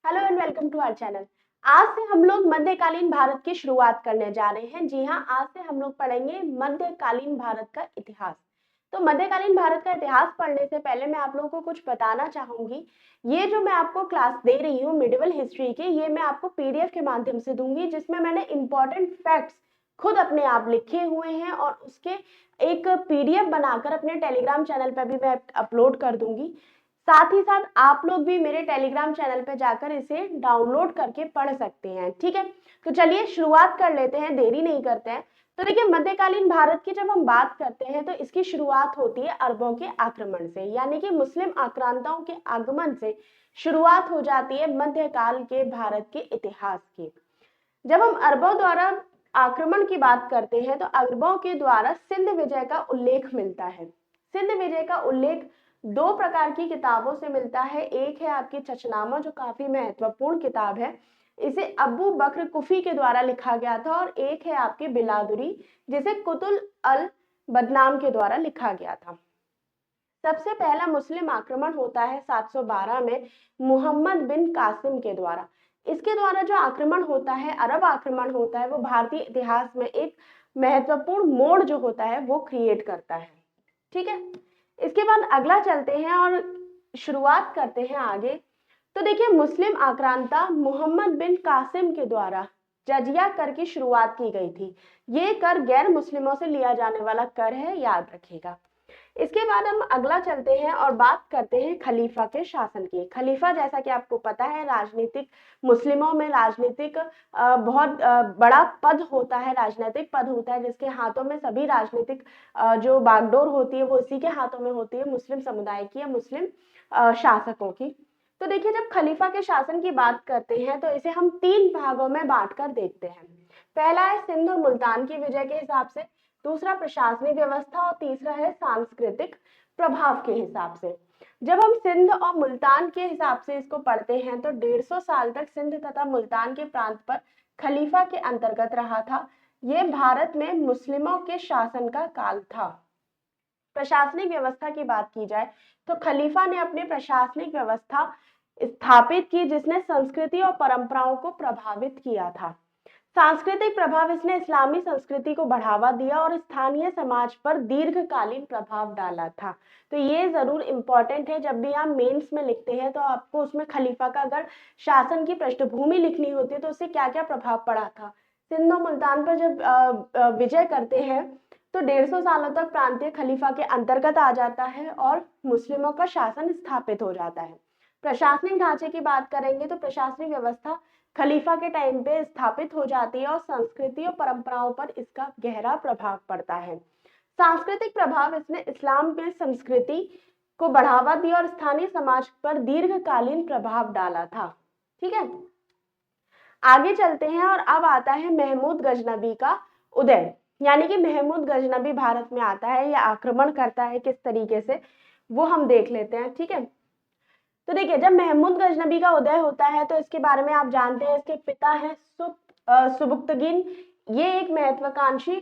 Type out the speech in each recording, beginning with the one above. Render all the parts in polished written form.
Hello and welcome to our channel. आज से हम लोग मध्यकालीन भारत की शुरुआत करने जा रहे हैं। जी हाँ, आज से हम लोग पढ़ेंगे मध्यकालीन भारत का इतिहास। तो मध्यकालीन भारत का इतिहास पढ़ने से पहले मैं आप लोगों को कुछ बताना चाहूंगी। ये जो मैं आपको क्लास दे रही हूँ मिडिवल हिस्ट्री की, ये मैं आपको पीडीएफ के माध्यम से दूंगी, जिसमें मैंने इंपॉर्टेंट फैक्ट्स खुद अपने आप लिखे हुए हैं और उसके एक पीडीएफ बनाकर अपने टेलीग्राम चैनल पर भी मैं अपलोड कर दूंगी। साथ ही साथ आप लोग भी मेरे टेलीग्राम चैनल पे जाकर इसे डाउनलोड करके पढ़ सकते हैं। ठीक है, तो चलिए शुरुआत कर लेते हैं, देरी नहीं करते हैं। तो देखिए, मध्यकालीन भारत की जब हम बात करते हैं तो इसकी शुरुआत होती है अरबों के आक्रमण से, यानी कि मुस्लिम आक्रांताओं के आगमन से शुरुआत हो जाती है मध्यकाल के भारत के इतिहास की। जब हम अरबों द्वारा आक्रमण की बात करते हैं तो अरबों के द्वारा सिंध विजय का उल्लेख मिलता है। सिंध विजय का उल्लेख दो प्रकार की किताबों से मिलता है। एक है आपकी चचनामा, जो काफी महत्वपूर्ण किताब है, इसे अबू बकर कुफी के द्वारा लिखा गया था, और एक है आपकी बिलादुरी, जिसे कुतुल अल बदनाम के द्वारा लिखा गया था। सबसे पहला मुस्लिम आक्रमण होता है 712 में मोहम्मद बिन कासिम के द्वारा। इसके द्वारा जो आक्रमण होता है, अरब आक्रमण होता है, वो भारतीय इतिहास में एक महत्वपूर्ण मोड़ जो होता है वो क्रिएट करता है। ठीक है, इसके बाद अगला चलते हैं और शुरुआत करते हैं आगे। तो देखिए, मुस्लिम आक्रांता मोहम्मद बिन कासिम के द्वारा जजिया कर की शुरुआत की गई थी। ये कर गैर मुस्लिमों से लिया जाने वाला कर है, याद रखिएगा। इसके बाद हम अगला चलते हैं और बात करते हैं खलीफा के शासन की। खलीफा, जैसा कि आपको पता है, राजनीतिक मुस्लिमों में राजनीतिक बहुत बड़ा पद होता है, राजनीतिक पद होता है, जिसके हाथों में सभी राजनीतिक जो बागडोर होती है वो इसी के हाथों में होती है, मुस्लिम समुदाय की या मुस्लिम शासकों की। तो देखिए, जब खलीफा के शासन की बात करते हैं तो इसे हम तीन भागों में बांटकर देखते हैं। पहला है सिंध और मुल्तान की विजय के हिसाब से, दूसरा प्रशासनिक व्यवस्था, और तीसरा है सांस्कृतिक प्रभाव के हिसाब से। जब हम सिंध और मुल्तान के हिसाब से इसको पढ़ते हैं तो 150 साल तक सिंध तथा मुल्तान के प्रांत पर खलीफा के अंतर्गत रहा था। यह भारत में मुस्लिमों के शासन का काल था। प्रशासनिक व्यवस्था की बात की जाए तो खलीफा ने अपनी प्रशासनिक व्यवस्था स्थापित की, जिसने संस्कृति और परंपराओं को प्रभावित किया था। सांस्कृतिक प्रभाव, इसने इस्लामी संस्कृति को बढ़ावा दिया और स्थानीय समाज पर दीर्घकालीन प्रभाव डाला था। तो ये जरूर इंपॉर्टेंट है, जब भी आप मेंस में लिखते हैं तो आपको उसमें खलीफा का अगर शासन की पृष्ठभूमि लिखनी होती है तो उससे क्या क्या प्रभाव पड़ा था। सिंध और मुल्तान पर जब विजय करते हैं तो 150 सालों तक प्रांतीय खलीफा के अंतर्गत आ जाता है और मुस्लिमों का शासन स्थापित हो जाता है। प्रशासनिक ढांचे की बात करेंगे तो प्रशासनिक व्यवस्था खलीफा के टाइम पे स्थापित हो जाती है और संस्कृति और परंपराओं पर इसका गहरा प्रभाव पड़ता है। सांस्कृतिक प्रभाव, इसने इस्लाम में संस्कृति को बढ़ावा दिया और स्थानीय समाज पर दीर्घकालीन प्रभाव डाला था। ठीक है, आगे चलते हैं और अब आता है महमूद गजनबी का उदय। यानी कि महमूद गजनबी भारत में आता है या आक्रमण करता है किस तरीके से, वो हम देख लेते हैं। ठीक है, तो देखिए, जब महमूद गजनबी का उदय होता है तो इसके बारे में आप जानते हैं, इसके पिता हैं सुबुक्तगिन। ये एक महत्वाकांक्षी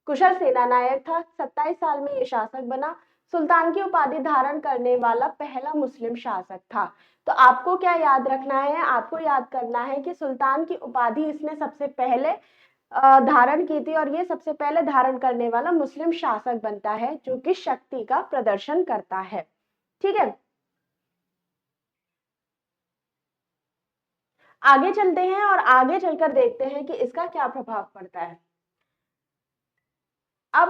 कुशल सेना नायक था। 27 साल में ये शासक बना। सुल्तान की उपाधि धारण करने वाला पहला मुस्लिम शासक था। तो आपको क्या याद रखना है, आपको याद करना है कि सुल्तान की उपाधि इसने सबसे पहले धारण की थी, और ये सबसे पहले धारण करने वाला मुस्लिम शासक बनता है जो कि शक्ति का प्रदर्शन करता है। ठीक है, आगे चलते हैं और आगे चलकर देखते हैं कि इसका क्या प्रभाव पड़ता है। अब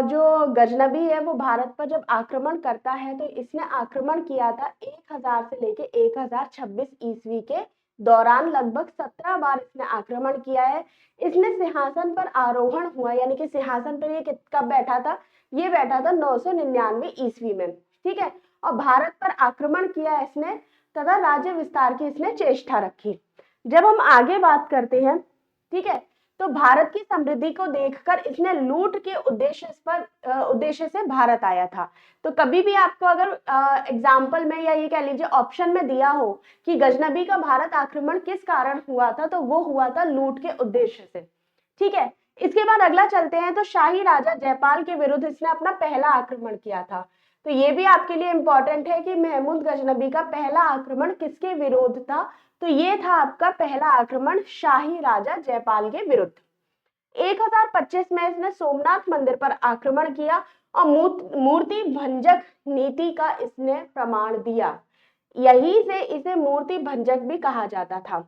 जो गजनबी है वो भारत पर जब आक्रमण करता है तो इसने आक्रमण किया था 1000 से लेके 1026 ईस्वी के दौरान, लगभग 17 बार इसने आक्रमण किया है। इसने सिंहासन पर आरोहण हुआ, यानी कि सिंहासन पर ये कब बैठा था, ये बैठा था 999 ईस्वी में। ठीक है, और भारत पर आक्रमण किया इसने तथा राज्य विस्तार की इसने चेष्टा रखी। जब हम आगे बात करते हैं, ठीक है, तो भारत की समृद्धि को देखकर इसने लूट के उद्देश्य से भारत आया था। तो कभी भी आपको अगर एग्जाम्पल में या ये कह लीजिए ऑप्शन में दिया हो कि गजनबी का भारत आक्रमण किस कारण हुआ था, तो वो हुआ था लूट के उद्देश्य से। ठीक है, इसके बाद अगला चलते हैं तो शाही राजा जयपाल के विरुद्ध इसने अपना पहला आक्रमण किया था। तो ये भी आपके लिए इंपॉर्टेंट है कि महमूद गजनबी का पहला आक्रमण किसके विरोध था। तो ये था आपका पहला आक्रमण शाही राजा जयपाल के विरुद्ध। 1025 में इसने सोमनाथ मंदिर पर आक्रमण किया और मूर्ति भंजक नीति का इसने प्रमाण दिया। यही से इसे मूर्ति भंजक भी कहा जाता था।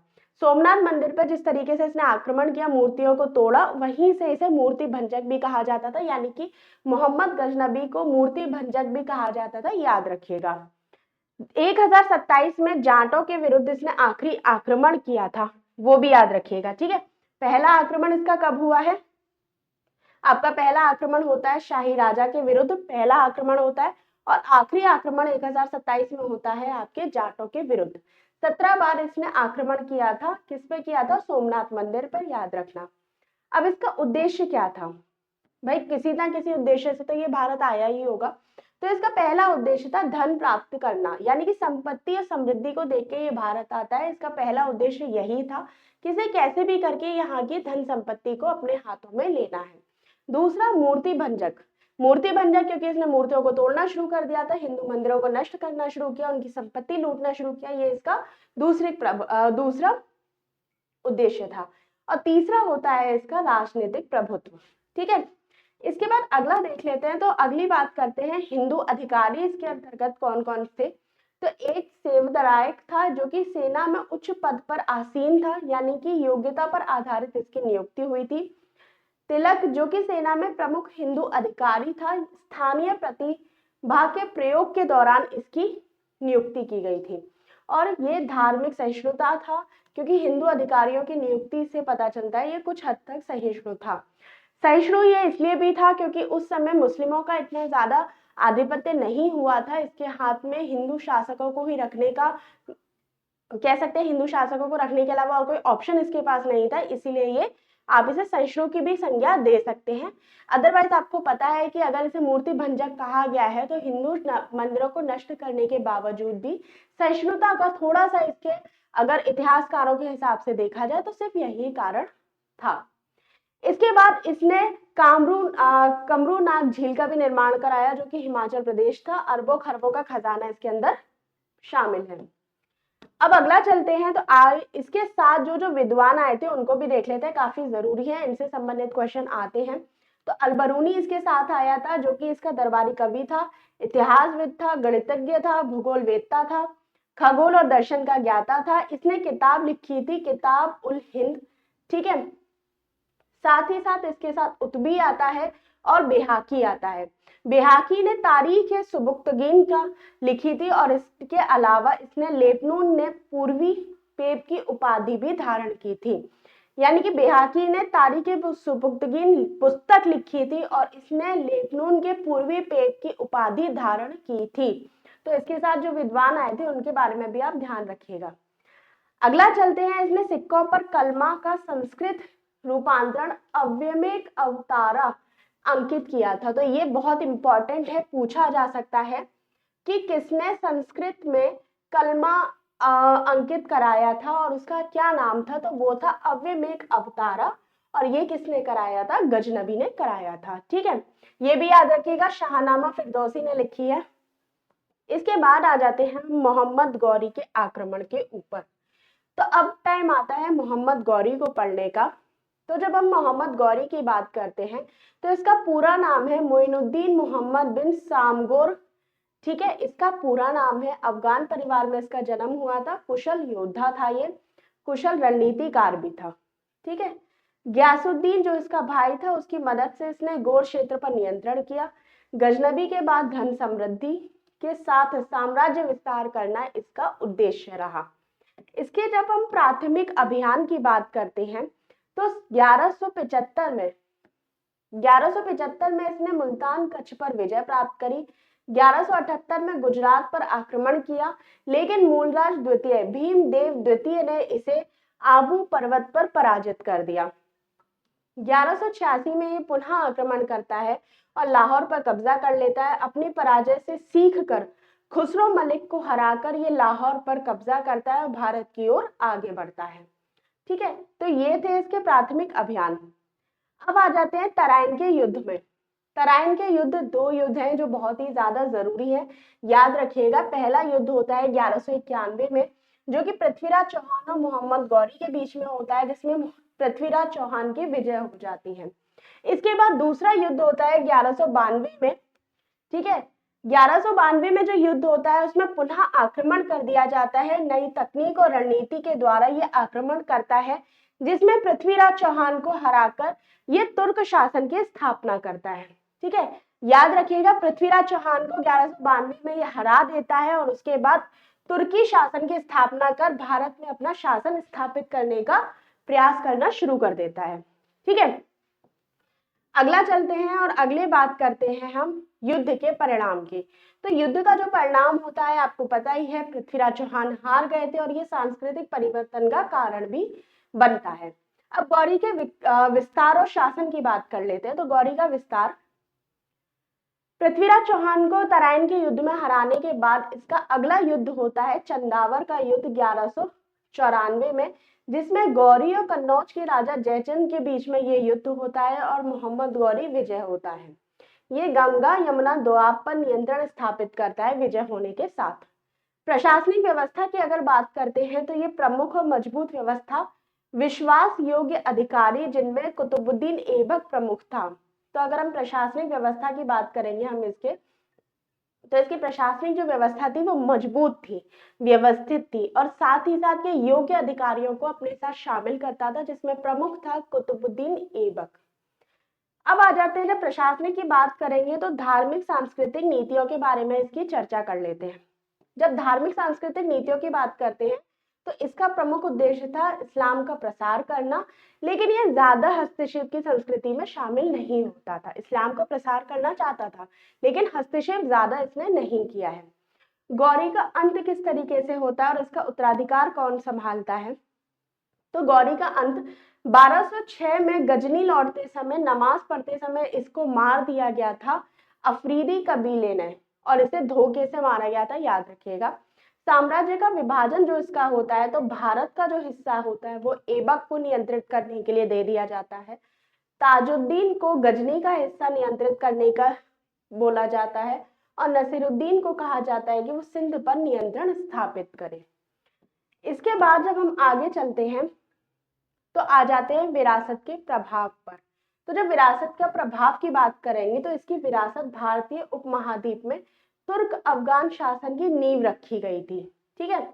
सोमनाथ मंदिर पर जिस तरीके से इसने आक्रमण किया, मूर्तियों को तोड़ा, वहीं से इसे मूर्ति भंजक भी कहा जाता था। यानी कि मोहम्मद गजनबी को मूर्ति भंजक भी कहा जाता था, याद रखिएगा। 1027 में जाटों के विरुद्ध इसने आखिरी आक्रमण किया था, वो भी याद रखिएगा। ठीक है, पहला आक्रमण इसका कब हुआ है? आपका पहला आक्रमण होता है शाही राजा के विरुद्ध, पहला आक्रमण होता है, और आखिरी आक्रमण 1027 में होता है आपके जाटों के विरुद्ध। 17 बार इसने आक्रमण किया था। किस पे किया था? सोमनाथ मंदिर पर, याद रखना। अब इसका उद्देश्य क्या था? भाई किसी ना किसी उद्देश्य से तो ये भारत आया ही होगा। तो इसका पहला उद्देश्य था धन प्राप्त करना, यानी कि संपत्ति और समृद्धि को देख के ये भारत आता है। इसका पहला उद्देश्य यही था कि इसे कैसे भी करके यहाँ की धन संपत्ति को अपने हाथों में लेना है। दूसरा, मूर्ति भंजक। मूर्ति भंजक क्योंकि इसने मूर्तियों को तोड़ना शुरू कर दिया था, हिंदू मंदिरों को नष्ट करना शुरू किया, उनकी संपत्ति लूटना शुरू किया। ये इसका दूसरा उद्देश्य था। और तीसरा होता है इसका राजनीतिक प्रभुत्व। ठीक है, इसके बाद अगला देख लेते हैं। तो अगली बात करते हैं हिंदू अधिकारी, इसके अंतर्गत कौन कौन थे। तो एक सेवदरायक था जो कि सेना में उच्च पद पर आसीन था, यानी कि योग्यता पर आधारित इसकी नियुक्ति हुई थी। तिलक जो कि सेना में प्रमुख हिंदू अधिकारी था, स्थानीय प्रतिभा के प्रयोग के दौरान इसकी नियुक्ति की गई थी। और ये धार्मिक सहिष्णुता था, क्योंकि हिंदू अधिकारियों की नियुक्ति से पता चलता है ये कुछ हद तक सहिष्णु था। सहिष्णु ये इसलिए भी था क्योंकि उस समय मुस्लिमों का इतना ज्यादा आधिपत्य नहीं हुआ था, इसके हाथ में हिंदू शासकों को ही रखने का, कह सकते हैं हिंदू शासकों को रखने के अलावा और कोई ऑप्शन इसके पास नहीं था, इसीलिए ये आप इसे सहिष्णु की भी संज्ञा दे सकते हैं। अदरवाइज आपको पता है कि अगर इसे मूर्ति भंजक कहा गया है तो हिंदू मंदिरों को नष्ट करने के बावजूद भी सहिष्णुता का थोड़ा सा इसके, अगर इतिहासकारों के हिसाब से देखा जाए तो सिर्फ यही कारण था। इसके बाद इसने कमरूनाग झील का भी निर्माण कराया, जो कि हिमाचल प्रदेश था। अरबों खरबों का खजाना इसके अंदर शामिल है। अब अगला चलते हैं। तो इसके साथ जो जो विद्वान आए थे उनको भी देख लेते हैं, काफी जरूरी है, इनसे संबंधित क्वेश्चन आते हैं। तो अलबरूनी इसके साथ आया था, जो कि इसका दरबारी कवि था, इतिहासविद था, गणितज्ञ था, भूगोल वेत्ता था, खगोल और दर्शन का ज्ञाता था। इसने किताब लिखी थी, किताब उल हिंद। ठीक है, साथ ही साथ इसके साथ उतबी आता है और बेहाकी आता है। बेहाकी ने तारीख सुबुक्तगीन का लिखी थी, और इसके अलावा इसने लेबनून ने पूर्वी पेप की उपाधि भी धारण की थी। यानी कि बेहाकी ने तारीख सुबुक्तगीन पुस्तक लिखी थी और इसने लेबनून के पूर्वी पेप की उपाधि धारण की थी। तो इसके साथ जो विद्वान आए थे उनके बारे में भी आप ध्यान रखिएगा। अगला चलते हैं। इसने सिक्कों पर कलमा का संस्कृत रूपांतरण अव्यमेक अवतारा अंकित किया था। तो ये बहुत इंपॉर्टेंट है, पूछा जा सकता है कि किसने संस्कृत में कलमा अंकित कराया था और उसका क्या नाम था। तो वो था अव्यमेक अवतारा, और ये किसने कराया था? गजनबी ने कराया था। ठीक है, ये भी याद रखिएगा, शाहनामा फिरदौसी ने लिखी है। इसके बाद आ जाते हैं मोहम्मद गौरी के आक्रमण के ऊपर। तो अब टाइम आता है मोहम्मद गौरी को पढ़ने का। तो जब हम मोहम्मद गौरी की बात करते हैं तो इसका पूरा नाम है मोइनुद्दीन मोहम्मद बिन सामगोर। ठीक है, इसका पूरा नाम है। अफगान परिवार में इसका जन्म हुआ था। कुशल योद्धा था ये, कुशल रणनीतिकार भी था। ठीक है, गयासुद्दीन जो इसका भाई था उसकी मदद से इसने गोर क्षेत्र पर नियंत्रण किया। गजनबी के बाद धन समृद्धि के साथ साम्राज्य विस्तार करना इसका उद्देश्य रहा। इसके जब हम प्राथमिक अभियान की बात करते हैं तो 1175 में इसने मुल्तान कच्छ पर विजय प्राप्त करी। 1178 में गुजरात पर आक्रमण किया, लेकिन मूलराज द्वितीय भीमदेव द्वितीय ने इसे आबू पर्वत पर पराजित कर दिया। 1186 में ये पुनः आक्रमण करता है और लाहौर पर कब्जा कर लेता है। अपनी पराजय से सीख कर खुसरो मलिक को हराकर ये लाहौर पर कब्जा करता है और भारत की ओर आगे बढ़ता है। ठीक है, तो ये थे इसके प्राथमिक अभियान। अब आ जाते हैं तराइन के युद्ध में। तराइन के युद्ध दो युद्ध हैं जो बहुत ही ज्यादा जरूरी है, याद रखिएगा। पहला युद्ध होता है 1191 में, जो कि पृथ्वीराज चौहान और मोहम्मद गौरी के बीच में होता है, जिसमें पृथ्वीराज चौहान की विजय हो जाती है। इसके बाद दूसरा युद्ध होता है 1192 में, ठीक है। 1192 में जो युद्ध होता है उसमें पुनः आक्रमण कर दिया जाता है, नई तकनीक और रणनीति के द्वारा ये आक्रमण करता है, जिसमें पृथ्वीराज चौहान को हराकर ये तुर्क शासन की स्थापना करता है, ठीक है। याद रखिएगा, पृथ्वीराज चौहान को 1192 में ये हरा देता है और उसके बाद तुर्की शासन की स्थापना कर भारत में अपना शासन स्थापित करने का प्रयास करना शुरू कर देता है, ठीक है। अगला चलते हैं और अगले बात करते हैं हम युद्ध के परिणाम की। तो युद्ध का जो परिणाम होता है आपको पता ही है, पृथ्वीराज चौहान हार गए थे और ये सांस्कृतिक परिवर्तन का कारण भी बनता है। अब गौरी के विस्तार और शासन की बात कर लेते हैं। तो गौरी का विस्तार, पृथ्वीराज चौहान को तराइन के युद्ध में हराने के बाद इसका अगला युद्ध होता है चंदावर का युद्ध 1194 में, जिसमें गौरी और कन्नौज के राजा जयचंद के बीच में ये युद्ध होता है और मोहम्मद गौरी विजय होता है। ये गंगा यमुना दोआब पर नियंत्रण स्थापित करता है विजय होने के साथ। प्रशासनिक व्यवस्था की अगर बात करते हैं तो ये प्रमुख और मजबूत व्यवस्था, विश्वास योग्य अधिकारी जिनमें कुतुबुद्दीन ऐबक प्रमुख था। तो अगर हम प्रशासनिक व्यवस्था की बात करेंगे हम इसके, तो इसकी प्रशासनिक जो व्यवस्था थी वो मजबूत थी, व्यवस्थित थी और साथ ही साथ ये योग्य अधिकारियों को अपने साथ शामिल करता था, जिसमें प्रमुख था कुतुबुद्दीन ऐबक। अब आ जाते हैं, जब प्रशासनिक की बात करेंगे तो धार्मिक सांस्कृतिक नीतियों के बारे में इसकी चर्चा कर लेते हैं। जब धार्मिक सांस्कृतिक नीतियों की बात करते हैं तो इसका प्रमुख उद्देश्य था इस्लाम का प्रसार करना, लेकिन यह ज्यादा हस्तक्षेप की संस्कृति में शामिल नहीं होता था। इस्लाम का प्रसार करना चाहता था लेकिन हस्तक्षेप ज्यादा इसने नहीं किया है। गौरी का अंत किस तरीके से होता है और इसका उत्तराधिकार कौन संभालता है? तो गौरी का अंत 1206 में गजनी लौटते समय, नमाज पढ़ते समय इसको मार दिया गया था अफरीदी कबीले ने और इसे धोखे से मारा गया था, याद रखिएगा। साम्राज्य का विभाजन जो इसका होता है, तो भारत का जो हिस्सा होता है वो ऐबक को नियंत्रित करने के लिए दे दिया जाता है। ताजुद्दीन को गजनी का हिस्सा नियंत्रित करने का बोला जाता है और नसीरुद्दीन को कहा जाता है कि वो सिंध पर नियंत्रण स्थापित करे। इसके बाद जब हम आगे चलते हैं तो आ जाते हैं विरासत के प्रभाव पर। तो जब विरासत का प्रभाव की बात करेंगे तो इसकी विरासत भारतीय उपमहाद्वीप में तुर्क अफगान शासन की नींव रखी गई थी, ठीक है।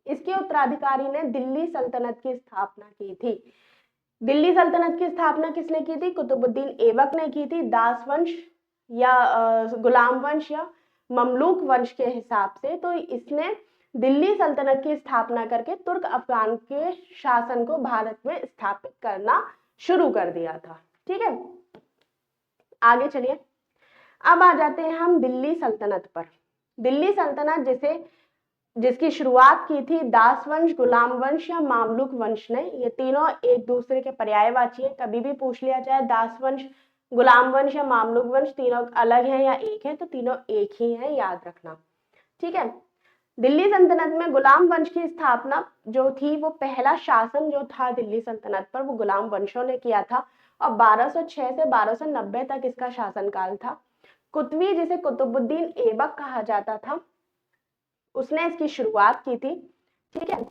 इसके उत्तराधिकारी ने दिल्ली सल्तनत की स्थापना की थी। दिल्ली सल्तनत की स्थापना किसने की थी? कुतुबुद्दीन ऐबक ने की थी। दास वंश या गुलाम वंश या ममलूक वंश के हिसाब से तो इसने दिल्ली सल्तनत की स्थापना करके तुर्क अफगान के शासन को भारत में स्थापित करना शुरू कर दिया था, ठीक है। आगे चलिए, अब आ जाते हैं हम दिल्ली सल्तनत पर। दिल्ली सल्तनत जिसकी शुरुआत की थी दास वंश, गुलाम वंश या मामलुक वंश ने, ये तीनों एक दूसरे के पर्यायवाची है। कभी भी पूछ लिया जाए दास वंश, गुलाम वंश या मामलुक वंश तीनों अलग है या एक है, तो तीनों एक ही है, याद रखना, ठीक है। दिल्ली सल्तनत में गुलाम वंश की स्थापना जो थी, वो पहला शासन जो था दिल्ली सल्तनत पर वो गुलाम वंशों ने किया था और 1206 से 1290 तक इसका शासनकाल था। कुतवी, जिसे कुतुबुद्दीन ऐबक कहा जाता था, उसने इसकी शुरुआत की थी, ठीक है।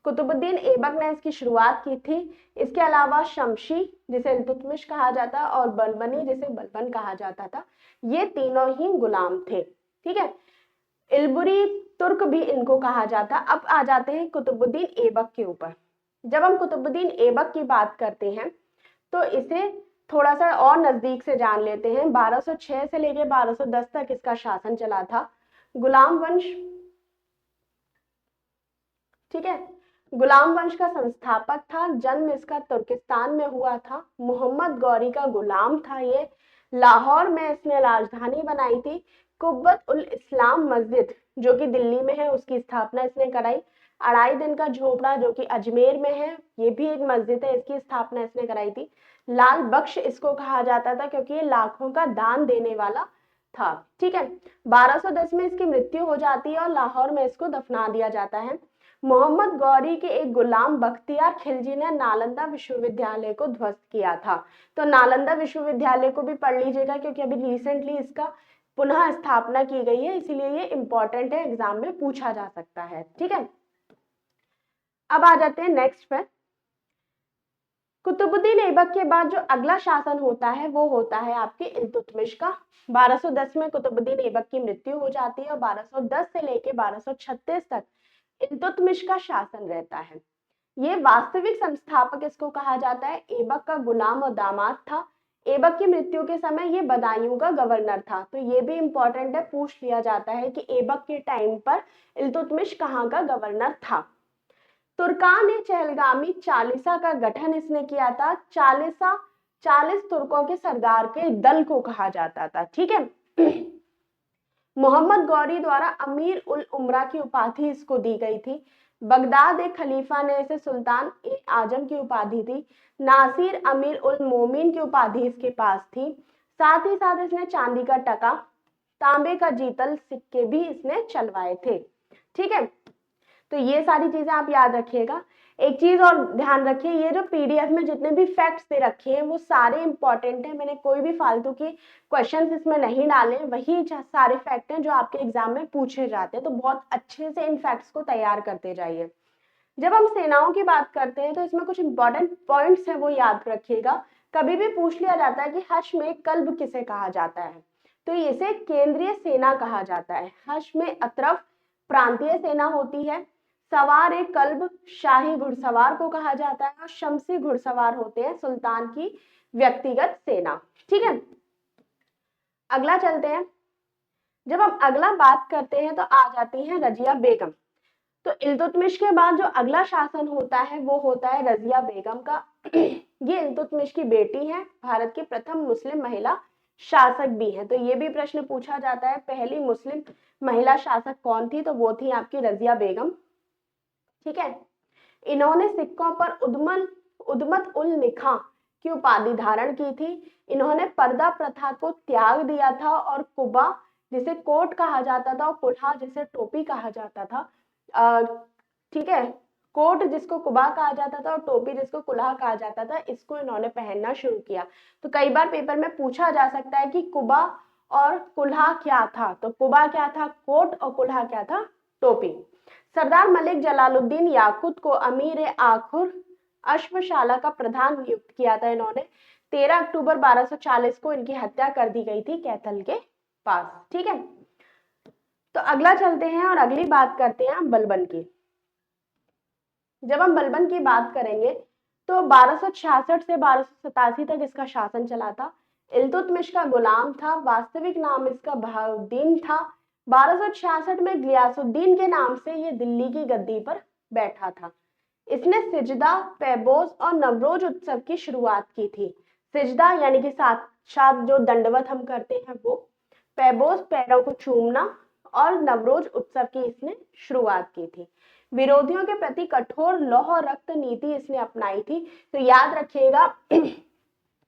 कुतुबुद्दीन ऐबक ने इसकी शुरुआत की थी। इसके अलावा शमशी, जिसे इल्तुतमिश कहा जाता और बलबनी, जिसे बलबन कहा जाता था, ये तीनों ही गुलाम थे, ठीक है। इल्बुरी तुर्क भी इनको कहा जाता। अब आ जाते हैं कुतुबुद्दीन ऐबक के ऊपर। जब हम कुतुबुद्दीन ऐबक की बात करते हैं तो इसे थोड़ा सा और नजदीक से जान लेते हैं। 1206 से लेकर 1210 तक इसका शासन चला था। गुलाम वंश, ठीक है, गुलाम वंश का संस्थापक था। जन्म इसका तुर्किस्तान में हुआ था। मोहम्मद गौरी का गुलाम था ये। लाहौर में इसने राजधानी बनाई थी। कुब्बत उल इस्लाम मस्जिद जो कि दिल्ली में है, उसकी स्थापना इसने कराई। अढ़ाई दिन का झोपड़ा जो कि अजमेर में है, ये भी एक मस्जिद है, इसकी स्थापना इसने कराई थी। लाल बख्श इसको कहा जाता था क्योंकि ये लाखों का दान देने वाला था, ठीक है। 1210 में इसकी मृत्यु हो जाती है और लाहौर में इसको दफना दिया जाता है। मोहम्मद गौरी के एक गुलाम बख्तियार खिलजी ने नालंदा विश्वविद्यालय को ध्वस्त किया था। तो नालंदा विश्वविद्यालय को भी पढ़ लीजिएगा, क्योंकि अभी रिसेंटली इसका पुनः स्थापना की गई है, इसीलिए ये इंपॉर्टेंट है, एग्जाम में पूछा जा सकता है। ठीक है, अब आ जाते हैं नेक्स्ट पे। कुतुबुद्दीन ऐबक के बाद जो अगला शासन होता है वो होता है आपके इल्तुतमिश का। 1210 में कुतुबुद्दीन ऐबक की मृत्यु हो जाती है और 1210 से लेके 1236 तक इल्तुतमिश का शासन रहता है। ये वास्तविक संस्थापक इसको कहा जाता है। ऐबक का गुलाम और दामाद था। ऐबक की मृत्यु के समय ये बदायूं का गवर्नर था। तो ये भी इंपॉर्टेंट है, पूछ लिया जाता है कि ऐबक के टाइम पर इल्तुतमिश कहाँ का गवर्नर था। तुर्कान ए चहलगामी चालीसा का गठन इसने किया था। 40 तुर्कों के सरदार के दल को कहा जाता था। ठीक है, मोहम्मद गौरी द्वारा अमीर उल उमरा की उपाधि इसको दी गई थी। बगदाद एक खलीफा ने इसे सुल्तान ए आजम की उपाधि दी। नासिर अमीर उल मोमिन की उपाधि इसके पास थी। साथ ही साथ इसने चांदी का टका, तांबे का जीतल सिक्के भी इसने चलवाए थे। ठीक है, तो ये सारी चीजें आप याद रखिएगा। एक चीज और ध्यान रखिए, ये जो पीडीएफ में जितने भी फैक्ट्स दे रखे हैं वो सारे इंपॉर्टेंट हैं। मैंने कोई भी फालतू की क्वेश्चंस इसमें नहीं डाले, वही सारे फैक्ट हैं जो आपके एग्जाम में पूछे जाते हैं। तो बहुत अच्छे से इन फैक्ट्स को तैयार करते जाइए। जब हम सेनाओं की बात करते हैं तो इसमें कुछ इंपॉर्टेंट पॉइंट्स है, वो याद रखिएगा। कभी भी पूछ लिया जाता है कि हश में कल्ब किसे कहा जाता है, तो इसे केंद्रीय सेना कहा जाता है। हश में अतरफ प्रांतीय सेना होती है। सवार ए कल्ब शाही घुड़सवार को कहा जाता है और शमसी घुड़सवार होते हैं सुल्तान की व्यक्तिगत सेना। ठीक है, अगला चलते हैं। जब हम अगला बात करते हैं तो आ जाती है रजिया बेगम। तो इल्तुतमिश के बाद जो अगला शासन होता है वो होता है रजिया बेगम का। ये इल्तुतमिश की बेटी है, भारत की प्रथम मुस्लिम महिला शासक भी है। तो ये भी प्रश्न पूछा जाता है, पहली मुस्लिम महिला शासक कौन थी, तो वो थी आपकी रजिया बेगम। ठीक है, इन्होंने सिक्कों पर उद्मत उल निखा की उपाधि धारण की थी। इन्होंने पर्दा प्रथा को त्याग दिया था और कुबा जिसे कोट कहा जाता था और कुल्हा जिसे टोपी कहा जाता था, ठीक है, कोट जिसको कुबा कहा जाता था और टोपी जिसको कुल्हा कहा जाता था, इसको इन्होंने पहनना शुरू किया। तो कई बार पेपर में पूछा जा सकता है कि कुबा और कुल्हा क्या था, तो कुबा क्या था, कोट, और कुल्हा क्या था, टोपी। सरदार मलिक जलालुद्दीन याकुत को अमीर आखुर अश्वशाला का प्रधान नियुक्त किया था इन्होंने। 13 अक्टूबर 1240 को इनकी हत्या कर दी गई थी कैथल के पास। ठीक है, तो अगला चलते हैं और अगली बात करते हैं बलबन की। जब हम बलबन की बात करेंगे तो 1266 से 1287 तक इसका शासन चला था। इल्तुतमिश का गुलाम था, वास्तविक नाम इसका बहाउद्दीन था। 1266 में गियासुद्दीन के नाम से ये दिल्ली की गद्दी पर बैठा था। इसने सिजदा, पैबोस और नवरोज उत्सव की शुरुआत की थी। सिजदा यानी कि साथ जो दंडवत हम करते हैं वो, पैबोस पैरों को चूमना, और नवरोज उत्सव की इसने शुरुआत की थी। विरोधियों के प्रति कठोर लौह रक्त नीति इसने अपनाई थी। तो याद रखिएगा,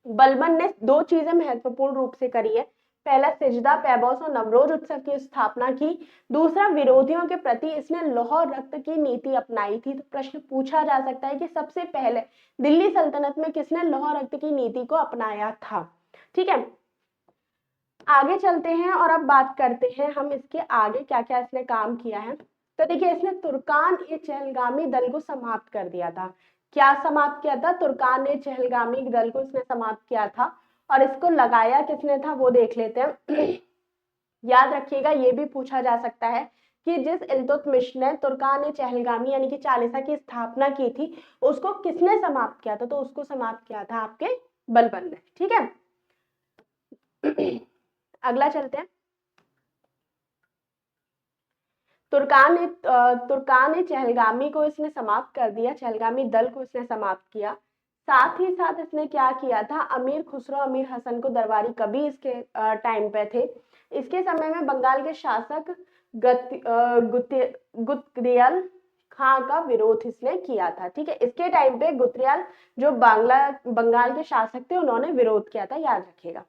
बलबन ने दो चीजें महत्वपूर्ण रूप से करी है। पहला, सिजदा, पैबोस और नवरोज उत्सव की स्थापना की। दूसरा, विरोधियों के प्रति इसने लौह रक्त की नीति अपनाई थी। तो प्रश्न पूछा जा सकता है कि सबसे पहले दिल्ली सल्तनत में किसने लौह रक्त की नीति को अपनाया था। ठीक है, आगे चलते हैं और अब बात करते हैं हम इसके आगे क्या क्या इसने काम किया है। तो देखिए, इसने तुर्कान ए चहलगामी दल को समाप्त कर दिया था। क्या समाप्त किया था? तुर्कान ए चहलगामी दल को इसने समाप्त किया था। और इसको लगाया किसने था वो देख लेते हैं। याद रखिएगा, ये भी पूछा जा सकता है कि जिस इल्तुतमिश ने तुर्कान ए चहलगामी यानी कि चालीसा की स्थापना की थी, उसको किसने समाप्त किया था, तो उसको समाप्त किया था आपके बलबन ने। ठीक है, अगला चलते हैं। तुर्कान ने चहलगामी को इसने समाप्त कर दिया, चहलगामी दल को इसने समाप्त किया। साथ ही साथ इसने क्या किया था, अमीर खुसरो, अमीर हसन को दरबारी कभी इसके टाइम पे थे। इसके समय में बंगाल के शासक गुत्रियाल खां का विरोध इसने किया था। ठीक है, इसके टाइम पे गुत्रियाल जो बंगाल के शासक थे उन्होंने विरोध किया था, याद रखिएगा।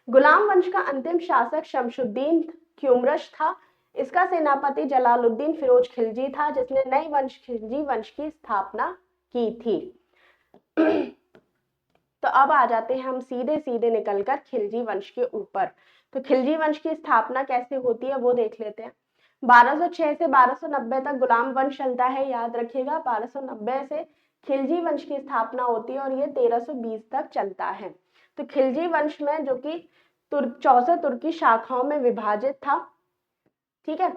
गुलाम वंश का अंतिम शासक शमशुद्दीन क्यूमरश था। इसका सेनापति जलालुद्दीन फिरोज खिलजी था, जिसने नए वंश खिलजी वंश की स्थापना की थी। तो अब आ जाते हैं हम सीधे सीधे निकलकर खिलजी वंश के ऊपर। तो खिलजी वंश की स्थापना कैसे होती है वो देख लेते हैं। 1206 से 1290 तक गुलाम वंश चलता है, याद रखिएगा। 1290 से खिलजी वंश की स्थापना होती है और ये 1320 तक चलता है। तो खिलजी वंश में जो कि 64 तुर्की शाखाओं में विभाजित था, ठीक है।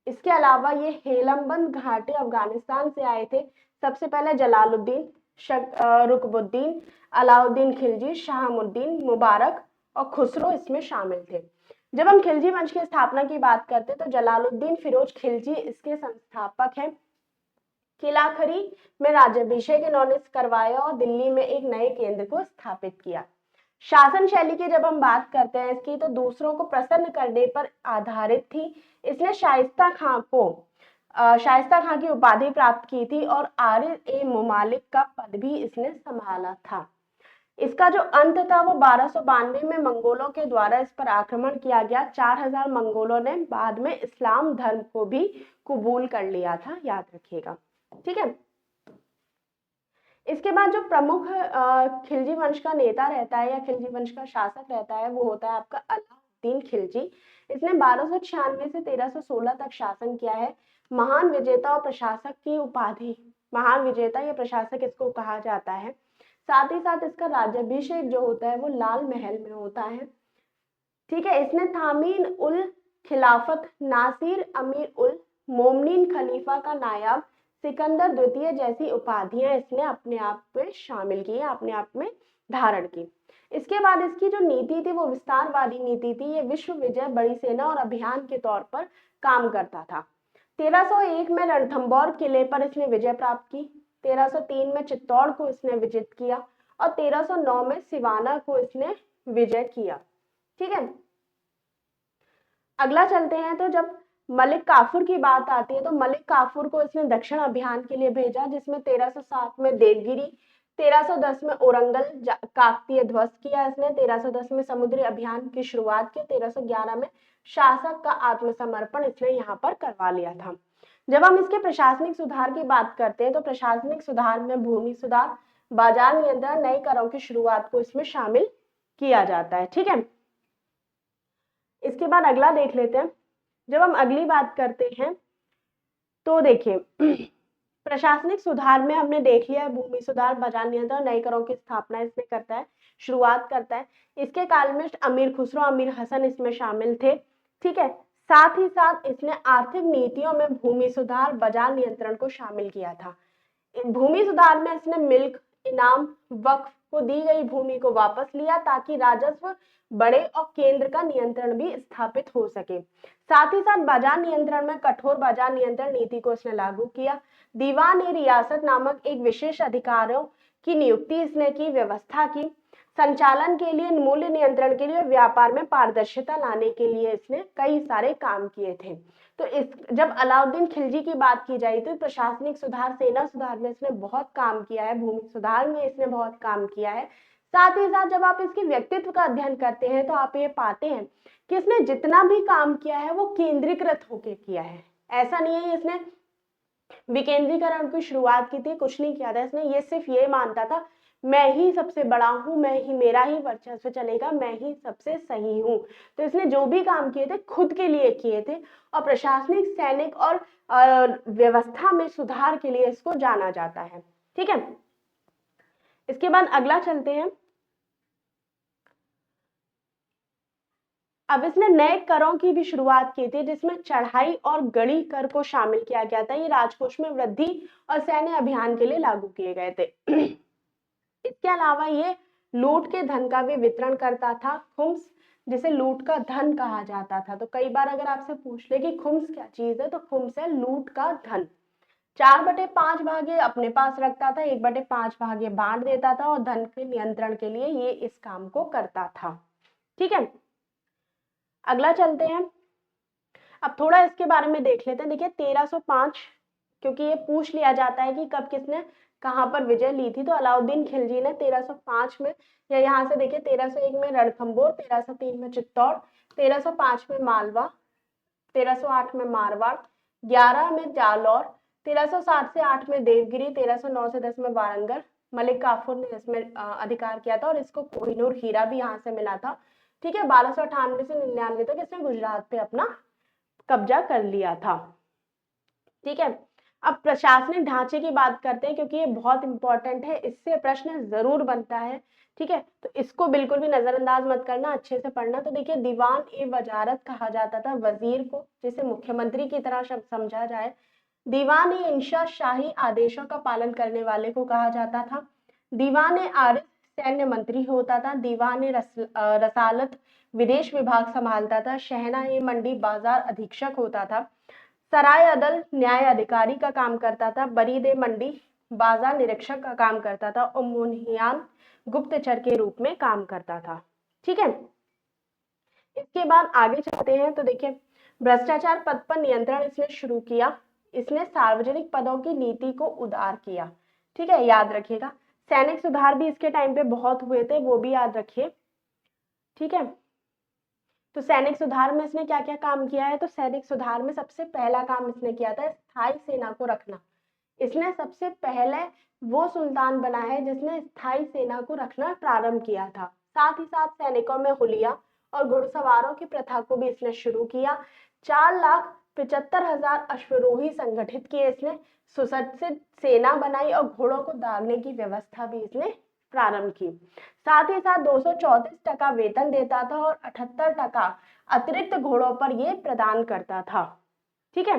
इसके अलावा ये हेलमबंद घाटी अफगानिस्तान से आए थे। सबसे पहले जलालुद्दीन, रुकबुद्दीन, अलाउद्दीन खिलजी, शाहमुद्दीन, मुबारक और खुसरो इसमें शामिल थे। जब हम खिलजी वंश की स्थापना की बात करते हैं तो जलालुद्दीन फिरोज खिलजी इसके संस्थापक हैं। किलाखरी में राज्याभिषेक इन्होंने करवाया और दिल्ली में एक नए केंद्र को स्थापित किया। शासन शैली की जब हम बात करते हैं इसकी, तो दूसरों को प्रसन्न करने पर आधारित थी। इसने शाइस्ता खां की उपाधि प्राप्त की थी और आर्य ए मुमालिक का पद भी इसने संभाला था। इसका जो अंत था वो 1292 में मंगोलों के द्वारा इस पर आक्रमण किया गया। 4000 मंगोलों ने बाद में इस्लाम धर्म को भी कबूल कर लिया था, याद रखिएगा, ठीक है। इसके बाद जो प्रमुख खिलजी वंश का नेता रहता है या खिलजी वंश का शासक रहता है वो होता है आपका अलाउद्दीन खिलजी। इसने 1296 से 1316 तक शासन किया है। महान विजेता और प्रशासक की उपाधि, महान विजेता या प्रशासक इसको कहा जाता है। साथ ही साथ इसका राज्याभिषेक जो होता है वो लाल महल में होता है, ठीक है। इसने थामीन उल खिलाफत, नासिर अमीर उल मोमनीन खलीफा का नायब, सिकंदर द्वितीय जैसी उपाधियां इसने अपने आप में शामिल की, अपने आप में धारण की। इसके बाद इसकी जो नीति थी वो विस्तारवादी नीति थी। ये विश्व विजय, बड़ी सेना और अभियान के तौर पर काम करता था। 1301 में रणथंबोर किले पर इसने विजय प्राप्त की। 1303 में चित्तौड़ को इसने विजित किया और 1309 में सिवाना को इसने विजय किया, ठीक है। अगला चलते हैं। तो जब मलिक काफूर की बात आती है तो मलिक काफूर को इसने दक्षिण अभियान के लिए भेजा, जिसमें 1307 में देवगिरी, 1310 में ओरंगल काकतीय ध्वस्त किया इसने, 1310 में समुद्री अभियान की शुरुआत की, 1311 में शासक का आत्मसमर्पण इसने यहाँ पर करवा लिया था। जब हम इसके प्रशासनिक सुधार की बात करते हैं तो प्रशासनिक सुधार में भूमि सुधार, बाजार नियंत्रण, नए करों की शुरुआत को इसमें शामिल किया जाता है, ठीक है। इसके बाद अगला देख लेते हैं। जब हम अगली बात करते हैं तो देखिए प्रशासनिक सुधार में हमने देख लिया है भूमि सुधार, बाजार नियंत्रण, नए करों की स्थापना इसमें करता है, शुरुआत करता है। इसके काल में अमीर खुसरो, अमीर हसन इसमें शामिल थे, ठीक है। साथ ही साथ इसने आर्थिक नीतियों में भूमि सुधार, बाजार नियंत्रण को शामिल किया था। भूमि सुधार में इसने मिल्क, इनाम, वक्फ को दी गई भूमि को वापस लिया ताकि राजस्व बढ़े और केंद्र का नियंत्रण भी स्थापित हो सके। साथ ही साथ बाजार नियंत्रण में कठोर बाजार नियंत्रण नीति को इसने लागू किया। दीवान ए रियासत नामक एक विशेष अधिकारियों की नियुक्ति इसने की, व्यवस्था की। संचालन के लिए, मूल्य नियंत्रण के लिए, व्यापार में पारदर्शिता लाने के लिए इसने कई सारे काम किए थे। तो इस जब अलाउद्दीन खिलजी की बात की जाए तो प्रशासनिक सुधार, सेना सुधार में इसने बहुत काम किया है, भूमि सुधार में इसने बहुत काम किया है। साथ ही साथ जब आप इसके व्यक्तित्व का अध्ययन करते हैं तो आप ये पाते हैं कि इसने जितना भी काम किया है वो केंद्रीकृत होकर किया है। ऐसा नहीं है इसने विकेंद्रीकरण की शुरुआत की थी, कुछ नहीं किया था इसने। ये सिर्फ ये मानता था मैं ही सबसे बड़ा हूं, मेरा ही वर्चस्व चलेगा, मैं ही सबसे सही हूं। तो इसने जो भी काम किए थे खुद के लिए किए थे और प्रशासनिक, सैनिक और व्यवस्था में सुधार के लिए इसको जाना जाता है, ठीक है। इसके बाद अगला चलते हैं। अब इसने नए करों की भी शुरुआत की थी, जिसमें चढ़ाई और गड़ी कर को शामिल किया गया था। ये राजकोष में वृद्धि और सैन्य अभियान के लिए लागू किए गए थे। इसके अलावा ये लूट के धन का भी वितरण करता था। खुम्स, जिसे लूट का धन कहा जाता था। तो कई बार अगर आपसे पूछ ले कि खुम्स क्या चीज है, तो खुम्स है लूट का धन। 4/5 भागे अपने पास रखता था, 1/5 भागे बांट देता था और धन के नियंत्रण के लिए ये इस काम को करता था, ठीक है। अगला चलते हैं। अब थोड़ा इसके बारे में देख लेते हैं। देखिए 1305, क्योंकि ये पूछ लिया जाता है कि कब किसने कहां पर विजय ली थी, तो अलाउद्दीन खिलजी ने 1305 में, या यहाँ से देखिए 1301 में रणथंबोर, 1303 में चित्तौड़, 1305 में मालवा, 1308 में मारवाड़, 11 में जालौर, 1307 से 8 में देवगिरी, 1309 से 10 में वारंगल। मलिक काफूर ने इसमें अधिकार किया था और इसको कोहिनूर हीरा भी यहाँ से मिला था। ठीक है, 1298 से 99 तक इसने गुजरात पे अपना कब्जा कर लिया था। ठीक है, अब प्रशासनिक ढांचे की बात करते हैं क्योंकि ये बहुत इंपॉर्टेंट है, इससे प्रश्न जरूर बनता है। ठीक है, तो इसको बिल्कुल भी नजरअंदाज मत करना, अच्छे से पढ़ना। तो देखिए, दीवान ए वजारत कहा जाता था वजीर को, जिसे मुख्यमंत्री की तरह समझा जाए। दीवान ए इंशा शाही आदेशों का पालन करने वाले को कहा जाता था। दीवान ए आरिफ सैन्य मंत्री होता था। दीवान ए रसालत विदेश विभाग संभालता था। शहना ए मंडी बाजार अधीक्षक होता था। सराय अदल न्याय अधिकारी का काम करता था। बरीद मंडी बाजार निरीक्षक का काम करता था और मुन्हियान गुप्तचर के रूप में काम करता था। ठीक है, इसके बाद आगे चलते हैं। तो देखिए, भ्रष्टाचार पद पर नियंत्रण इसने शुरू किया। इसने सार्वजनिक पदों की नीति को उदार किया। ठीक है, याद रखिएगा। सैनिक सुधार भी इसके टाइम पे बहुत हुए थे, वो भी याद रखिए। ठीक है, तो सैनिक सुधार में इसने क्या क्या काम किया है? तो सैनिक सुधार में सबसे पहला काम इसने किया था स्थायी सेना को रखना। इसने सबसे पहले वो सुल्तान बना है जिसने स्थायी सेना को रखना प्रारंभ किया था। साथ ही साथ सैनिकों में हुलिया और घुड़सवारों की प्रथा को भी इसने शुरू किया। 4,75,000 अश्वरोही संगठित किए इसने। सुसज्जित सेना बनाई और घोड़ों को दागने की व्यवस्था भी इसने प्रारंभ की। साथ ही साथ 234% वेतन देता था और 78% अतिरिक्त घोड़ों पर ये प्रदान करता था। ठीक है,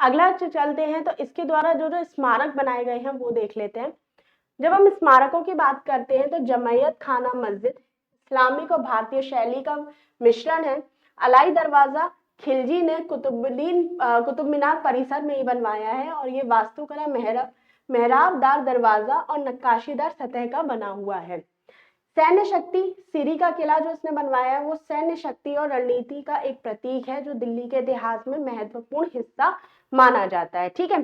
अगला चलते हैं। तो इसके द्वारा जो जो स्मारक बनाए गए हैं वो देख लेते हैं। जब हम स्मारकों की बात करते हैं तो जमैयत खाना मस्जिद इस्लामिक और भारतीय शैली का मिश्रण है। अलाई दरवाजा खिलजी ने कुतुब मीनार परिसर में ही बनवाया है और ये वास्तुकला मेहराबदार दरवाजा और नक्काशीदार सतह का बना हुआ है। सैन्य शक्ति सीरी का किला जो इसने बनवाया है वो सैन्य शक्ति और रणनीति का एक प्रतीक है जो दिल्ली के इतिहास में महत्वपूर्ण हिस्सा माना जाता है। ठीक है,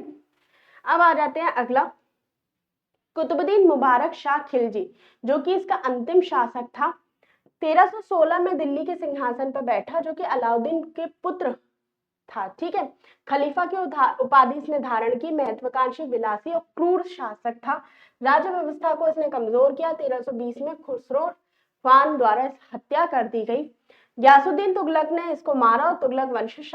अब आ जाते हैं अगला, कुतुबुद्दीन मुबारक शाह खिलजी, जो कि इसका अंतिम शासक था। 1316 में दिल्ली के सिंहासन पर बैठा, जो कि अलाउद्दीन के पुत्र था। ठीक है, खलीफा की उपाधि इसने धारण की। महत्वाकांक्षी, विलासी और क्रूर शासक था। राज्य व्यवस्था को इसने कमजोर किया। 1320 में खुसरो खान द्वारा हत्या कर दी गई। गयासुद्दीन तुगलक ने इसको मारा और तुगलक वंश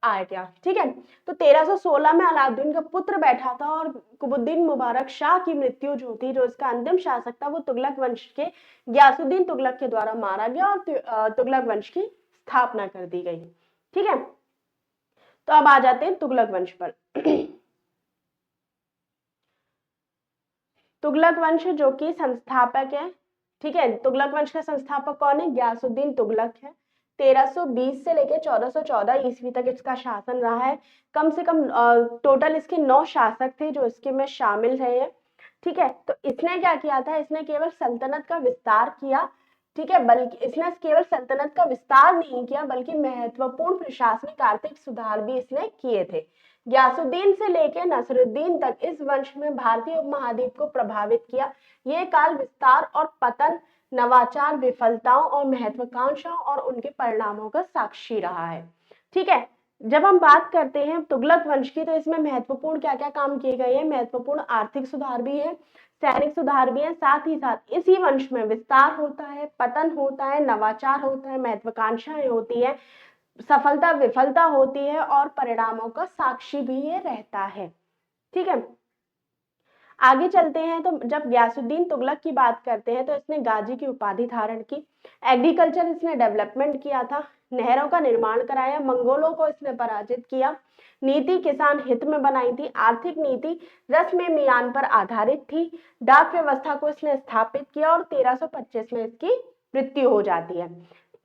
आ गया। ठीक है, तो 1316 में अलाउद्दीन का पुत्र बैठा था और कुतुबुद्दीन मुबारक शाह की मृत्यु जो थी, जो इसका अंतिम शासक था, वो तुगलक वंश के गयासुद्दीन तुगलक के द्वारा मारा गया और तुगलक वंश की स्थापना कर दी गई। ठीक है, तो अब आ जाते हैं तुगलक वंश पर। तुगलक वंश जो कि संस्थापक है। ठीक है, तुगलक वंश का संस्थापक कौन है? गयासुद्दीन तुगलक है। 1320 से लेकर 1414 ईस्वी तक इसका शासन रहा है। कम से कम टोटल इसके 9 शासक थे जो इसके में शामिल रहे हैं। ठीक है, तो इसने क्या किया था? इसने केवल सल्तनत का विस्तार किया। ठीक है, बल्कि इसने केवल सल्तनत का विस्तार नहीं किया बल्कि महत्वपूर्ण प्रशासनिक आर्थिक सुधार भी इसने किए थे। गयासुद्दीन से लेकर नसरुद्दीन तक इस वंश में भारतीय उपमहाद्वीप को प्रभावित किया। ये काल विस्तार और पतन, नवाचार, विफलताओं और महत्वाकांक्षाओं और उनके परिणामों का साक्षी रहा है। ठीक है, जब हम बात करते हैं तुगलक वंश की तो इसमें महत्वपूर्ण क्या क्या काम किए गए हैं? महत्वपूर्ण आर्थिक सुधार भी है, सैनिक सुधार भी है। साथ ही साथ इसी वंश में विस्तार होता है, पतन होता है, नवाचार होता है, महत्वाकांक्षाएं होती है, सफलता विफलता होती है और परिणामों का साक्षी भी ये रहता है। ठीक है, आगे चलते हैं। तो जब गयासुद्दीन तुगलक की बात करते हैं तो इसने गाजी की उपाधि धारण की। एग्रीकल्चर इसने डेवलपमेंट किया था। नहरों का निर्माण कराया। मंगोलों को इसने पराजित किया। नीति किसान हित में बनाई थी। आर्थिक नीति रस्म मियान पर आधारित थी। डाक व्यवस्था को इसने स्थापित किया और 1325 में इसकी मृत्यु हो जाती है।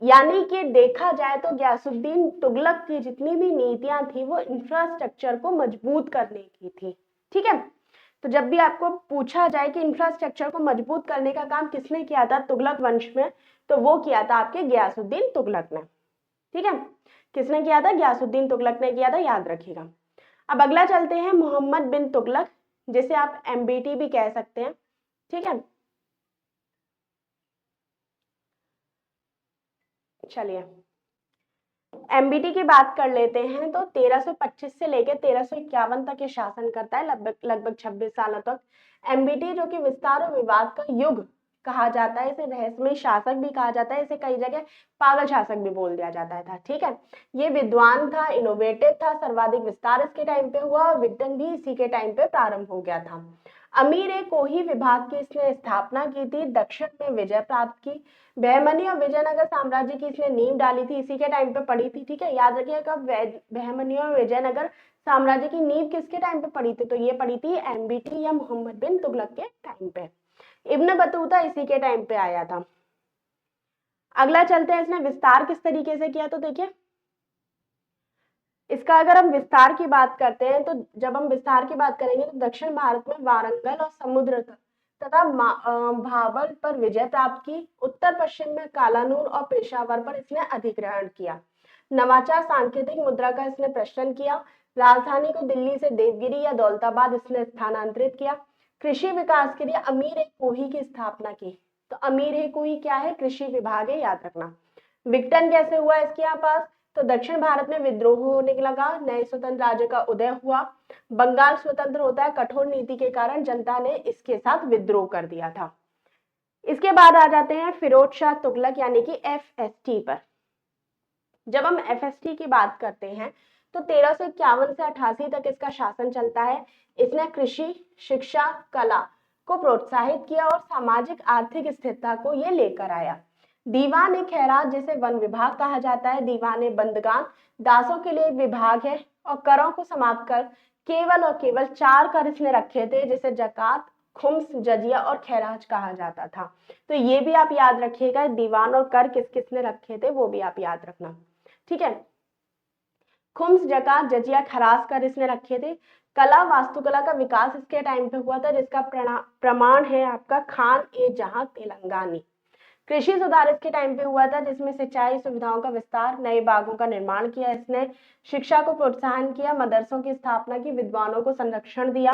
यानी कि देखा जाए तो गयासुद्दीन तुगलक की जितनी भी नीतियां थी वो इंफ्रास्ट्रक्चर को मजबूत करने की थी। ठीक है, तो जब भी आपको पूछा जाए कि इंफ्रास्ट्रक्चर को मजबूत करने का काम किसने किया था तुगलक वंश में, तो वो किया था आपके गयासुद्दीन तुगलक ने। ठीक है, किसने किया था? गयासुद्दीन तुगलक ने किया था, याद रखिएगा। अब अगला चलते हैं, मोहम्मद बिन तुगलक, जिसे आप MBT भी कह सकते हैं। ठीक है, चलिए, एमबीटी की बात कर लेते हैं तो 1325 से लेकर 1351 तक ये शासन करता है, लगभग 26 सालों तक। एमबीटी जो कि विस्तार और विवाद का युग कहा जाता है, इसे रहस्यमय शासक भी कहा जाता है, इसे कई जगह पागल शासक भी बोल दिया जाता था। ठीक है, ये विद्वान था, इनोवेटिव था, सर्वाधिक विस्तार इसके टाइम पे हुआ और विघटन भी इसी के टाइम पे प्रारंभ हो गया था। अमीर ए कोही विभाग की इसने स्थापना की थी, दक्षिण में विजय प्राप्त की, बहमनी और विजयनगर साम्राज्य की इसने नींव डाली थी, इसी के टाइम पे पड़ी थी। ठीक है, याद रखिएगा बहमनी और विजयनगर साम्राज्य की नींव किसके टाइम पे पड़ी थी, तो ये पड़ी थी एमबीटी या मोहम्मद बिन तुगलक के टाइम पे। इब्न बतूता इसी के टाइम पे आया था। अगला चलते हैं, इसने विस्तार किस तरीके से किया, तो देखिए इसका अगर हम विस्तार की बात करते हैं तो जब हम विस्तार की बात करेंगे तो दक्षिण भारत में वारंगल और समुद्र तथा भावल पर विजय प्राप्त की, उत्तर पश्चिम में कालानूर और पेशावर पर इसने अधिग्रहण किया, नवाचार सांकेतिक मुद्रा का इसने प्रचलन किया, राजधानी को दिल्ली से देवगिरी या दौलताबाद इसने स्थानांतरित किया, कृषि विकास के लिए अमीर ए कोही की स्थापना की। तो अमीर ए कोही क्या है, कृषि विभाग है, याद रखना। विघटन कैसे हुआ इसके यहाँ पास, तो दक्षिण भारत में विद्रोह होने लगा, नए स्वतंत्र राज्य का उदय हुआ, बंगाल स्वतंत्र होता है, कठोर नीति के कारण जनता ने इसके साथ विद्रोह कर दिया था। इसके बाद आ जाते हैं फिरोज शाह तुगलक यानी कि एफएसटी पर। जब हम एफएसटी की बात करते हैं तो 1351 से 88 तक इसका शासन चलता है। इसने कृषि, शिक्षा, कला को प्रोत्साहित किया और सामाजिक आर्थिक स्थिरता को ये लेकर आया। दीवान ए खैरात जिसे वन विभाग कहा जाता है, दीवान ए बंदगान दासों के लिए एक विभाग है, और करों को समाप्त कर केवल और केवल 4 कर इसने रखे थे, जिसे जकात, खुम्स, जजिया और खैराज कहा जाता था। तो ये भी आप याद रखिएगा, दीवान और कर किस किसने रखे थे वो भी आप याद रखना। ठीक है, खुम्स, जकात, जजिया, खराज कर इसने रखे थे। कला, वास्तुकला का विकास इसके टाइम पे हुआ था, जिसका प्रमाण है आपका खान ए जहां तेलंगानी। कृषि सुधार इसके टाइम पे हुआ था, जिसमें सिंचाई सुविधाओं का विस्तार, नए बागों का निर्माण किया इसने, शिक्षा को प्रोत्साहन किया, मदरसों की स्थापना की, विद्वानों को संरक्षण दिया,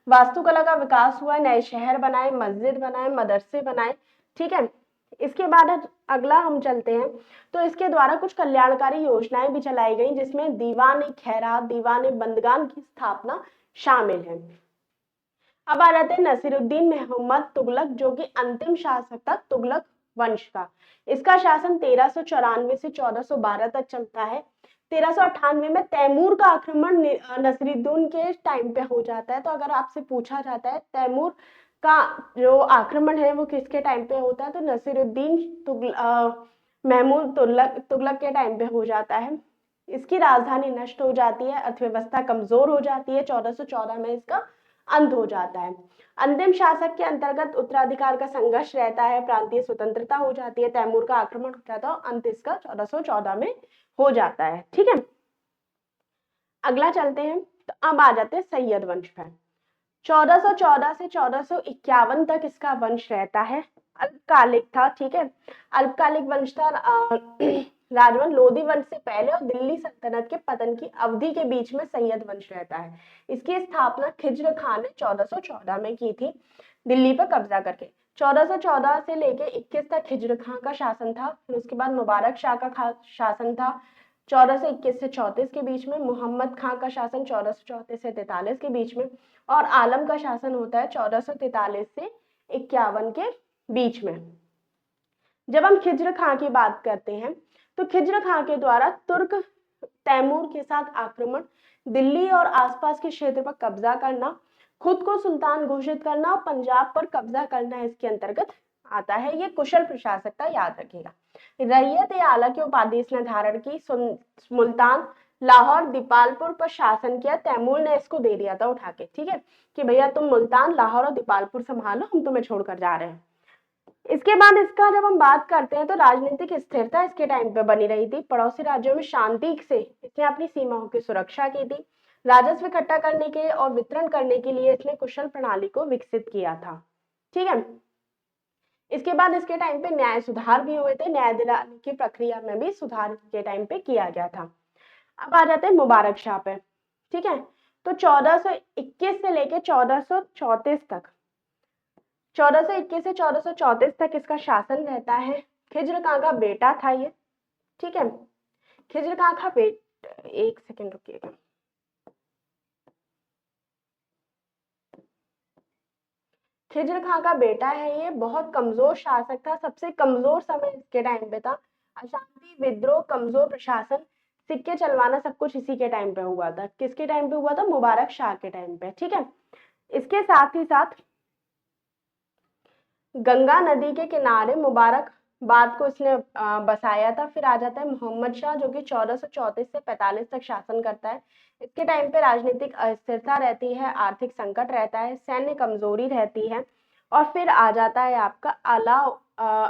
वास्तुकला का विकास हुआ, नए शहर बनाए, मस्जिद बनाए, मदरसे बनाए। ठीक है, इसके बाद अगला हम चलते हैं तो इसके द्वारा कुछ कल्याणकारी योजनाएं भी चलाई गई, जिसमें दीवान ए खैरात, दीवान ए बंदगान की स्थापना शामिल है। अब आ जाते हैं नसीरुद्दीन मोहम्मद तुगलक, जो कि अंतिम शासक था तुगलक वंश का। इसका शासन 1394 से 1412 तक चलता है। 1398 में तैमूर का आक्रमण नसीरुद्दीन के टाइम पे हो जाता है। तो अगर आपसे पूछा जाता है तैमूर का जो आक्रमण है वो किसके टाइम पे होता है, तो नसीरुद्दीन महमूद तुगलक के टाइम पे हो जाता है। इसकी राजधानी नष्ट हो जाती है, अर्थव्यवस्था कमजोर हो जाती है, 1414 में इसका अंत हो जाता है। अंतिम शासक के अंतर्गत उत्तराधिकार का संघर्ष रहता है, प्रांतीय स्वतंत्रता हो जाती है, तैमूर का आक्रमण हो जाता है, अंत इसका 1414 में हो जाता है। ठीक है, अगला चलते हैं तो अब आ जाते हैं सैयद वंश पर। 1414 से 1451 तक इसका वंश रहता है, अल्पकालिक था। ठीक है, अल्पकालिक वंश था, राजवंश लोधी वंश से पहले और दिल्ली सल्तनत के पतन की अवधि के बीच में सैयद वंश रहता है। इसकी स्थापना खिज्र खान ने 1414 में की थी, दिल्ली पर कब्जा करके। 1414 से लेके 21 तक खिज्र खान का शासन था, फिर उसके बाद मुबारक शाह का शासन था 1421 से 34 के बीच में, मोहम्मद खां का शासन 1434 से 43 के बीच में, और आलम का शासन होता है 1443 से 51 के बीच में। जब हम खिज्र खां की बात करते हैं तो खिज्र खां के द्वारा तुर्क तैमूर के साथ आक्रमण, दिल्ली और आसपास के क्षेत्र पर कब्जा करना, खुद को सुल्तान घोषित करना और पंजाब पर कब्जा करना इसके अंतर्गत आता है। ये कुशल प्रशासक था, याद रखिएगा। रैयत ए आला की उपाधि इसने धारण की, मुल्तान, लाहौर, दीपालपुर पर शासन किया, तैमूर ने इसको दे दिया था उठा के। ठीक है, कि भैया तुम मुल्तान, लाहौर और दीपालपुर संभालो, हम तुम्हें छोड़कर जा रहे हैं। इसके बाद इसका जब हम बात करते हैं तो राजनीतिक स्थिरता इसके टाइम पे बनी रही थी, पड़ोसी राज्यों में शांति से इसने अपनी सीमाओं की सुरक्षा की थी, राजस्व इकट्ठा करने के और वितरण करने के लिए इसने कुशल प्रणाली को विकसित किया था। ठीक है, इसके बाद इसके टाइम पे न्याय सुधार भी हुए थे, न्याय दिलाने की प्रक्रिया में भी सुधार के टाइम पे किया गया था। अब आ जाते हैं मुबारक शाह पे। ठीक है, तो 1421 से लेके 1434 तक, 1421 से 1434 तक इसका शासन रहता है। खिज्र खां का बेटा था ये। ठीक है, खिज्र खां का बेटा, एक सेकेंड रुकिएगा, खिज्र खां का बेटा है ये, बहुत कमजोर शासक था, सबसे कमजोर समय इसके टाइम पे था। अशांति, विद्रोह, कमजोर प्रशासन, सिक्के चलवाना सब कुछ इसी के टाइम पे हुआ था। किसके टाइम पे हुआ था? मुबारक शाह के टाइम पे। ठीक है, इसके साथ ही साथ गंगा नदी के किनारे मुबारकबाद को इसने बसाया था। फिर आ जाता है मोहम्मद शाह, जो कि 1434 से 45 तक शासन करता है। इसके टाइम पे राजनीतिक अस्थिरता रहती है, आर्थिक संकट रहता है, सैन्य कमजोरी रहती है। और फिर आ जाता है आपका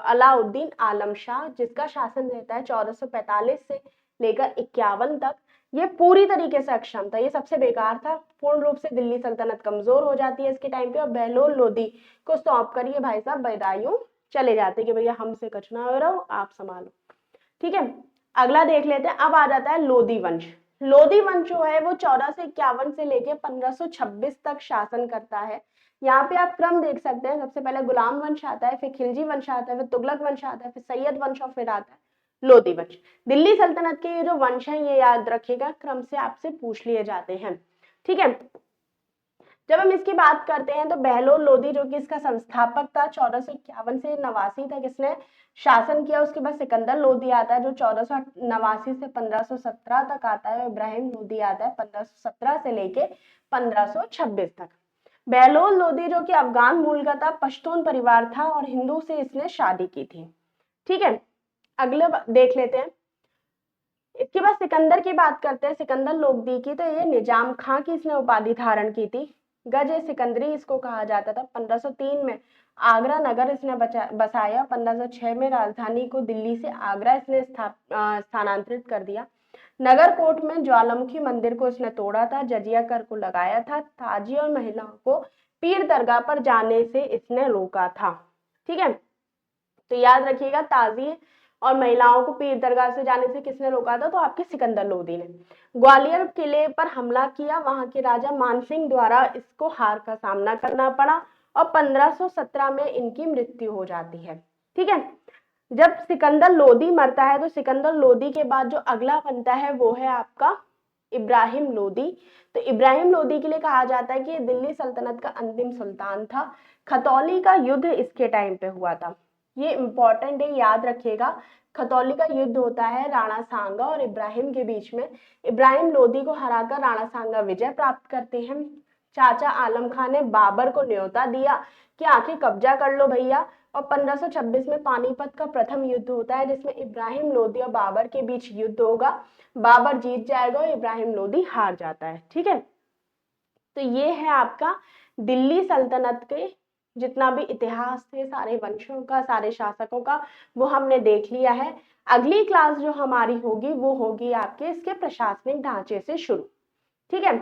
अलाउद्दीन आलम शाह, जिसका शासन रहता है 1445 से लेकर 51 तक। ये पूरी तरीके से अक्षम था, ये सबसे बेकार था। पूर्ण रूप से दिल्ली सल्तनत कमजोर हो जाती है इसके टाइम पे, और बहलोल लोदी को सौंप कर ये भाई साहब बदायूं चले जाते कि भैया हमसे कुछ ना हो रहा हो, आप संभालो। ठीक है, अगला देख लेते हैं। अब आ जाता है लोदी वंश। लोदी वंश जो है वो 1451 से लेके 1526 तक शासन करता है। यहाँ पे आप क्रम देख सकते हैं, सबसे पहले गुलाम वंश आता है, फिर खिलजी वंश आता है, फिर तुगलक वंश आता है, फिर सैयद वंश और फिर आता है लोदी वंश। दिल्ली सल्तनत के ये जो वंश है ये याद रखिएगा, क्रम से आपसे पूछ लिए जाते हैं। ठीक है, जब हम इसकी बात करते हैं तो बहलोल लोदी, जो कि इसका संस्थापक था, 1451 से 89 तक इसने शासन किया। उसके बाद सिकंदर लोदी आता है, जो 1489 से 1517 तक आता है। इब्राहिम लोदी आता है 1517 से लेके 1526 तक। बहलोल लोदी जो कि अफगान मूल का था, पश्तून परिवार था और हिंदू से इसने शादी की थी। ठीक है, अगले देख लेते हैं। इसके बाद सिकंदर की बात करते हैं, सिकंदर लोदी की। तो ये निजाम खां की इसने उपाधि धारण की थी, गज सिकंदरी इसको कहा जाता था। 1503 में आगरा नगर इसने बसाया। 1506 में राजधानी को दिल्ली से आगरा इसने स्थानांतरित कर दिया। नगर कोट में ज्वालामुखी मंदिर को इसने तोड़ा था, जजिया कर को लगाया था, ताजी और महिलाओं को पीर दरगाह पर जाने से इसने रोका था। ठीक है, तो याद रखिएगा, ताजी और महिलाओं को पीर दरगाह से जाने से किसने रोका था? तो आपके सिकंदर लोदी ने। ग्वालियर किले पर हमला किया, वहां के राजा मानसिंह द्वारा इसको हार का सामना करना पड़ा और 1517 में इनकी मृत्यु हो जाती है। ठीक है, जब सिकंदर लोदी मरता है तो सिकंदर लोदी के बाद जो अगला बनता है वो है आपका इब्राहिम लोदी। तो इब्राहिम लोदी के लिए कहा जाता है कि दिल्ली सल्तनत का अंतिम सुल्तान था। खतौली का युद्ध इसके टाइम पे हुआ था, ये इंपॉर्टेंट है, याद रखिएगा। खतौली का युद्ध होता है राणा सांगा और इब्राहिम के बीच में। इब्राहिम लोदी को हराकर राणा सांगा विजय प्राप्त करते हैं। चाचा आलम खान ने बाबर को न्योता दिया कि आखिर कब्जा कर लो भैया। और 1526 में पानीपत का प्रथम युद्ध होता है, जिसमें इब्राहिम लोदी और बाबर के बीच युद्ध होगा। बाबर जीत जाएगा और इब्राहिम लोदी हार जाता है। ठीक है, तो ये है आपका दिल्ली सल्तनत के जितना भी इतिहास थे, सारे वंशों का, सारे शासकों का, वो हमने देख लिया है। अगली क्लास जो हमारी होगी वो होगी आपके इसके प्रशासनिक ढांचे से शुरू। ठीक है,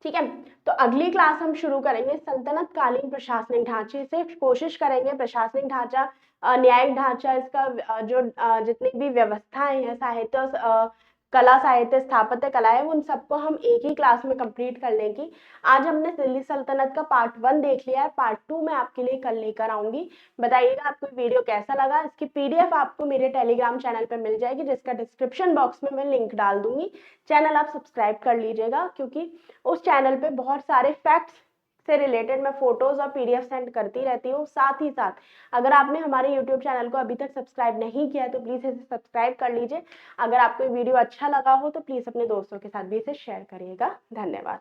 ठीक है, तो अगली क्लास हम शुरू करेंगे सल्तनत कालीन प्रशासनिक ढांचे से। कोशिश करेंगे प्रशासनिक ढांचा, न्यायिक ढांचा, इसका जो जितनी भी व्यवस्थाएं हैं, साहित्य, कला, साहित्य, स्थापत्य कला है, उन सबको हम एक ही क्लास में कंप्लीट कर लेंगे। आज हमने दिल्ली सल्तनत का पार्ट 1 देख लिया है, पार्ट 2 मैं आपके लिए कल लेकर आऊंगी। बताइएगा आपको वीडियो कैसा लगा। इसकी पीडीएफ आपको मेरे टेलीग्राम चैनल पर मिल जाएगी, जिसका डिस्क्रिप्शन बॉक्स में मैं लिंक डाल दूंगी। चैनल आप सब्सक्राइब कर लीजिएगा, क्योंकि उस चैनल पे बहुत सारे फैक्ट्स से रिलेटेड मैं फोटोज और पीडीएफ सेंड करती रहती हूँ। साथ ही साथ अगर आपने हमारे यूट्यूब चैनल को अभी तक सब्सक्राइब नहीं किया है तो प्लीज इसे सब्सक्राइब कर लीजिए। अगर आपको वीडियो अच्छा लगा हो तो प्लीज अपने दोस्तों के साथ भी इसे शेयर करिएगा। धन्यवाद।